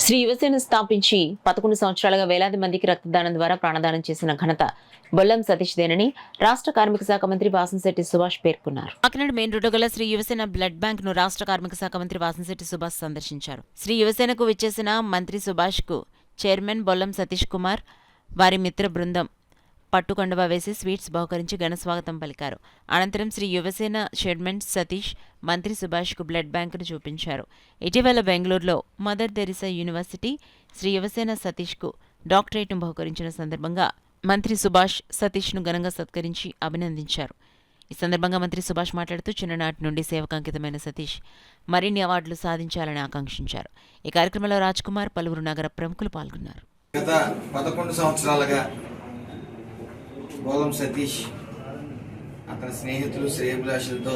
శ్రీ యువసేన స్థాపించి 11 సంవత్సరాలుగా వేలాది మందికి రక్తదానం ద్వారా ప్రాణదానం చేసిన ఘనత బొల్లం సతీష్ దేనని రాష్ట్ర కార్మిక శాఖ మంత్రి వాసంశెట్టి సుభాష్ పేర్కొన్నారు. కాకినాడ మెయిన్ రోడ్డు గల శ్రీ యువసేన బ్లడ్ బ్యాంక్ ను రాష్ట్ర కార్మిక శాఖ మంత్రి వాసంశెట్టి సుభాష్ సందర్శించారు. శ్రీ యువసేనకు విచ్చేసిన మంత్రి సుభాష్ కు చైర్మన్ బొల్లం సతీష్ కుమార్, వారి మిత్ర బృందం పట్టుకండువా వేసి స్వీట్స్ బహుకరించి ఘనస్వాగతం పలికారు. అనంతరం శ్రీ యువసేన చైర్మన్ సతీష్ మంత్రి సుభాష్కు బ్లడ్ బ్యాంకును చూపించారు. ఇటీవల బెంగళూరులో mother Teresa university Shri Yuvasena సతీష్కు డాక్టరేట్ను బహుకరించిన సందర్భంగా మంత్రి సుభాష్ సతీష్ను ఘనంగా సత్కరించి అభినందించారు. ఈ సందర్భంగా మంత్రి సుభాష్ మాట్లాడుతూ చిన్ననాటి నుండి సేవకాంకితమైన సతీష్ మరిన్ని అవార్డులు సాధించాలని ఆకాంక్షించారు. ఈ కార్యక్రమంలో రాజ్ కుమార్, పలువురు నగర ప్రముఖులు పాల్గొన్నారు. గత 11 సంవత్సరాలుగా బొల్లం సతీష్ అతని స్నేహితులు శ్రేయభిలాషులతో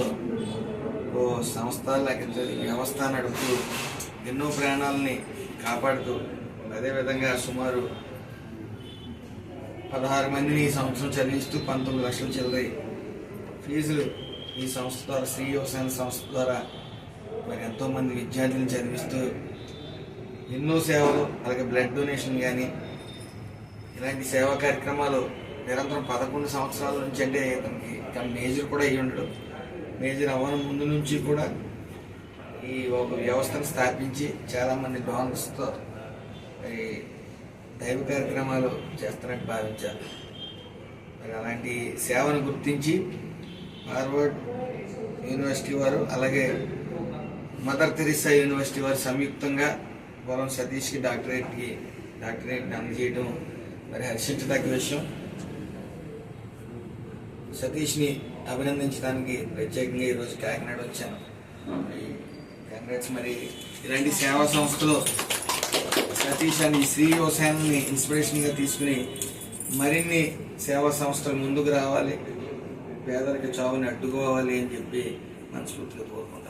ఓ సంస్థ లేకపోతే వ్యవస్థ నడుపుతూ ఎన్నో ప్రాణాలని కాపాడుతూ అదేవిధంగా సుమారు 16 మందిని ఈ సంవత్సరం చదివిస్తూ 19 లక్షల చిల్లర ఫీజులు ఈ సంస్థ ద్వారా శ్రీ యువసేన సంస్థ ద్వారా మరి ఎంతోమంది విద్యార్థులను చదివిస్తూ ఎన్నో సేవలు అలాగే బ్లడ్ డొనేషన్ కానీ ఇలాంటి సేవా కార్యక్రమాలు నిరంతరం 11 సంవత్సరాల నుంచి, అంటే తన మేజర్ కూడా అయ్యి ఉండడు. మేజర్ అవ్వని ముందు నుంచి కూడా ఈ ఒక వ్యవస్థను స్థాపించి చాలామంది డోనర్స్తో ఈ దైవ కార్యక్రమాలు చేస్తున్నట్టు భావించారు. మరి అలాంటి సేవను గుర్తించి హార్వర్డ్ యూనివర్సిటీ వారు అలాగే మదర్ తెరిసా యూనివర్సిటీ వారు సంయుక్తంగా బొల్లం సతీష్కి డాక్టరేట్ అందజేయడం మరి హర్షించదగ్గ విషయం. సతీష్ని అభినందించడానికి ప్రత్యేకంగా ఈరోజు కాకినాడ వచ్చాను. కంగ్రాట్స్. మరి ఇలాంటి సేవా సంస్థలు సతీష్ అని శ్రీ యువసేనని ఇన్స్పిరేషన్గా తీసుకుని మరిన్ని సేవా సంస్థలు ముందుకు రావాలి, పేదరిక చావుని అడ్డుకోవాలి అని చెప్పి మనస్ఫూర్తిగా కోరుకుంటాను.